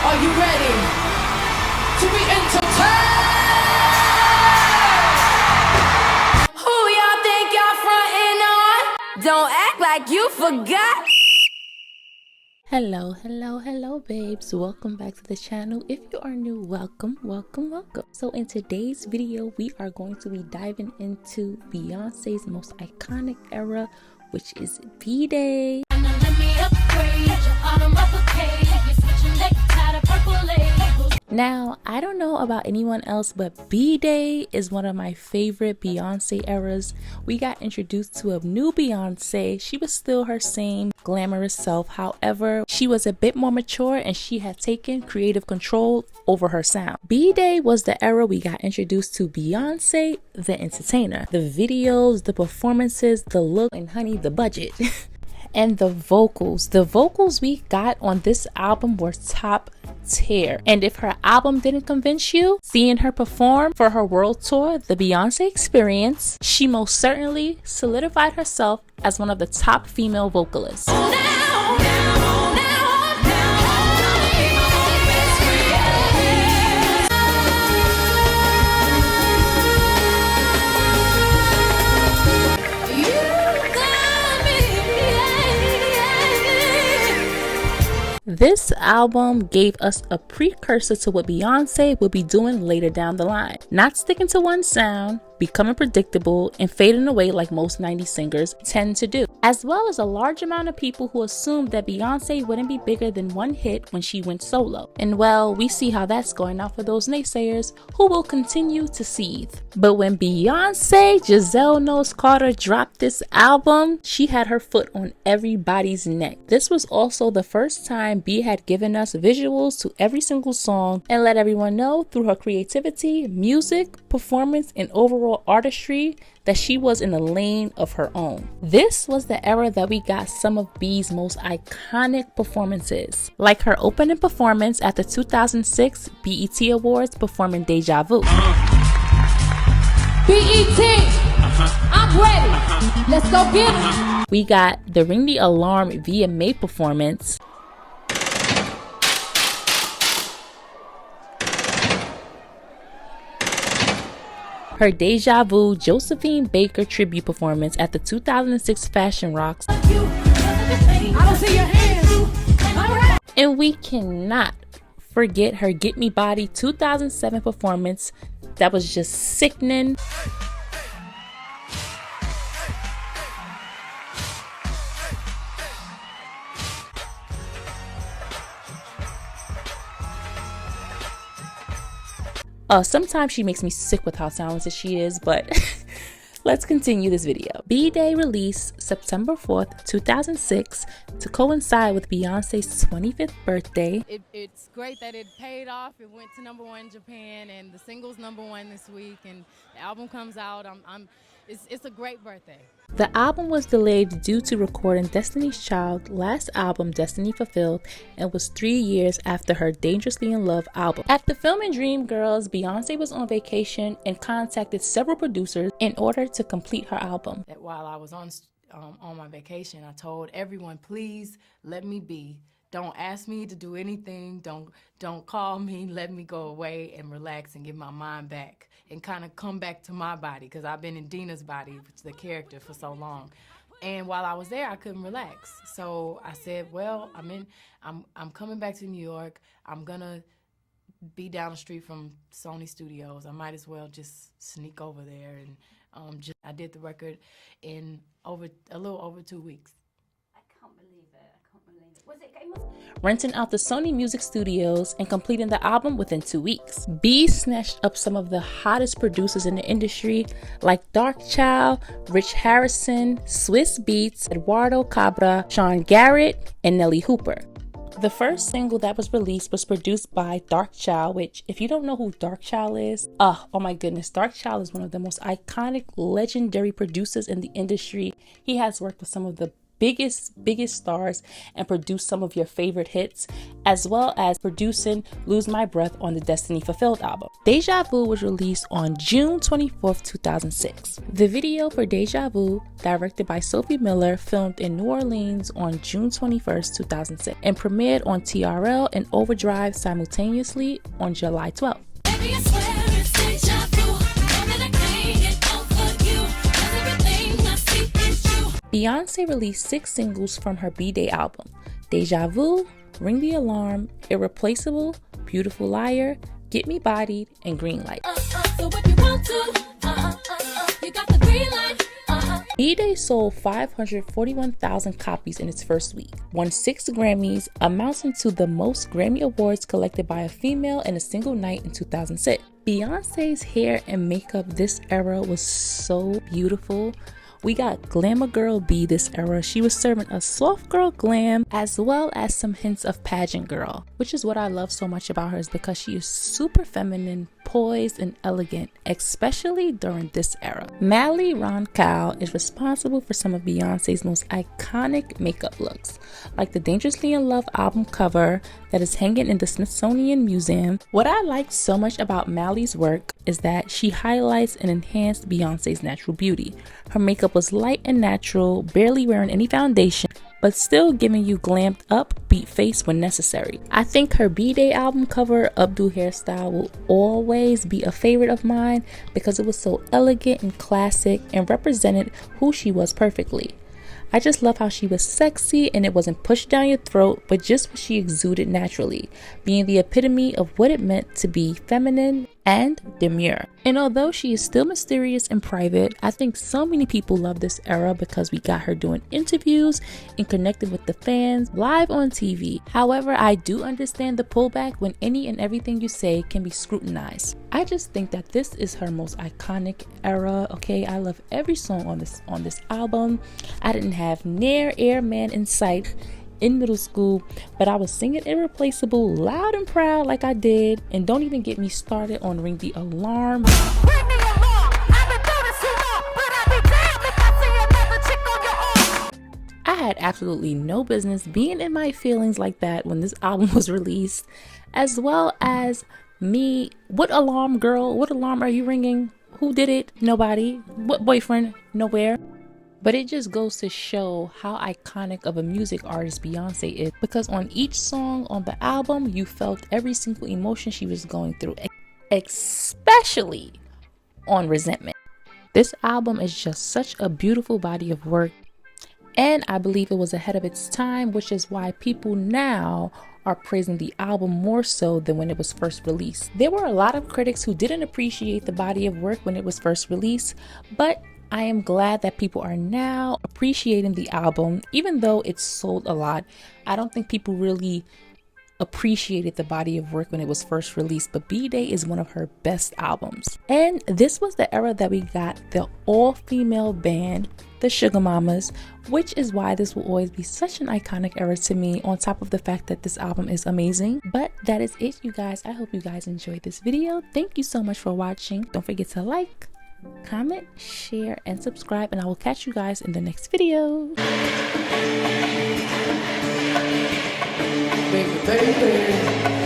Are you ready to be entertained? Who y'all think y'all frontin' on? Don't act like you forgot. Hello babes, welcome back to the channel. If you are new, welcome. So in today's video we are going to be diving into Beyonce's most iconic era, which is Bday. Now, I don't know about anyone else, but Bday is one of my favorite Beyonce eras. We got introduced to a new Beyonce. She was still her same glamorous self. However, she was a bit more mature and she had taken creative control over her sound. Bday was the era we got introduced to Beyonce, the entertainer. The videos, the performances, the look, and honey, the budget. And the vocals we got on this album were top tier. And if her album didn't convince you, seeing her perform for her world tour, the Beyonce Experience, she most certainly solidified herself as one of the top female vocalists. This album gave us a precursor to what Beyonce will be doing later down the line. Not sticking to one sound, becoming predictable, and fading away like most 90s singers tend to do. As well as a large amount of people who assumed that Beyonce wouldn't be bigger than one hit when she went solo. And well, we see how that's going out for those naysayers who will continue to seethe. But when Beyonce Giselle Knowles Carter dropped this album, she had her foot on everybody's neck. This was also the first time B had given us visuals to every single song and let everyone know through her creativity, music, performance, and overall artistry that she was in a lane of her own. This was the era that we got some of B's most iconic performances, like her opening performance at the 2006 BET Awards performing Deja Vu. BET, I'm ready. Let's go get it. We got the Ring the Alarm VMA performance, her Deja Vu Josephine Baker tribute performance at the 2006 Fashion Rocks, I don't see your hands. and we cannot forget her Get Me Body 2007 performance that was just sickening. Sometimes she makes me sick with how talented she is, but let's continue this video. Bday released September 4th, 2006 to coincide with Beyonce's 25th birthday. It's great that it paid off. It went to #1 in Japan and the single's #1 this week and the album comes out. It's a great birthday. The album was delayed due to recording Destiny's Child's last album, Destiny Fulfilled, and was 3 years after her Dangerously in Love album. After filming Dreamgirls, Beyonce was on vacation and contacted several producers in order to complete her album. That while I was on my vacation, I told everyone, please let me be. Don't ask me to do anything. Don't call me. Let me go away and relax and get my mind back and kind of come back to my body, because I've been in Dina's body, which is the character, for so long. And while I was there, I couldn't relax. So I said, well, I'm coming back to New York. I'm gonna be down the street from Sony Studios. I might as well just sneak over there, and I did the record in a little over 2 weeks. Renting out the Sony Music Studios and completing the album within 2 weeks. B snatched up some of the hottest producers in the industry like Darkchild, Rich Harrison, Swiss Beats, Eduardo Cabra, Sean Garrett, and Nelly Hooper. The first single that was released was produced by Darkchild, which, if you don't know who Darkchild is, oh my goodness, Darkchild is one of the most iconic, legendary producers in the industry. He has worked with some of the biggest stars and produce some of your favorite hits, as well as producing Lose My Breath on the Destiny Fulfilled album. Deja Vu was released on June 24th, 2006. The video for Deja Vu, directed by Sophie Miller, filmed in New Orleans on June 21st, 2006, and premiered on TRL and Overdrive simultaneously on July 12th. Baby, I swear it's deja vu. Know that I can't get over you. 'Cause everything I see is you. Beyoncé released 6 singles from her Bday album: Deja Vu, Ring the Alarm, Irreplaceable, Beautiful Liar, Get Me Bodied, and Green Light. So if you want to, you got the green light. Bday sold 541,000 copies in its first week, won 6 Grammys, amounting to the most Grammy Awards collected by a female in a single night in 2006. Beyonce's hair and makeup this era was so beautiful. We got Glamour Girl B this era. She was serving a soft girl glam as well as some hints of pageant girl, which is what I love so much about her, is because she is super feminine, poised, and elegant, especially during this era. Mally Roncal is responsible for some of Beyonce's most iconic makeup looks, like the Dangerously in Love album cover that is hanging in the Smithsonian Museum. What I like so much about Mally's work is that she highlights and enhanced Beyonce's natural beauty. Her makeup was light and natural, barely wearing any foundation, but still giving you glammed up beat face when necessary. I think her Bday album cover updo hairstyle will always be a favorite of mine because it was so elegant and classic and represented who she was perfectly. I just love how she was sexy and it wasn't pushed down your throat, but just what she exuded naturally, being the epitome of what it meant to be feminine and demure. And although she is still mysterious and private, I think so many people love this era because we got her doing interviews and connecting with the fans live on TV. However, I do understand the pullback when any and everything you say can be scrutinized. I just think that this is her most iconic era. Okay, I love every song on this album. I didn't have near Airman in sight in middle school, but I was singing Irreplaceable loud and proud like I did. And don't even get me started on Ring the Alarm. Ring the alarm. I've been doing this too long, but I'll be damned if I see another chick on your arm. I had absolutely no business being in my feelings like that when this album was released, as well as me. What alarm, girl? What alarm are you ringing? Who did it? Nobody. What boyfriend? Nowhere. But it just goes to show how iconic of a music artist Beyonce is, because on each song on the album, you felt every single emotion she was going through, especially on Resentment. This album is just such a beautiful body of work, and I believe it was ahead of its time, which is why people now are praising the album more so than when it was first released. There were a lot of critics who didn't appreciate the body of work when it was first released, but I am glad that people are now appreciating the album. Even though it sold a lot, I don't think people really appreciated the body of work when it was first released, but Bday is one of her best albums. And this was the era that we got the all-female band, the Sugar Mamas, which is why this will always be such an iconic era to me, on top of the fact that this album is amazing. But that is it, you guys. I hope you guys enjoyed this video. Thank you so much for watching. Don't forget to like, comment, share, and subscribe, and I will catch you guys in the next video. Baby, baby.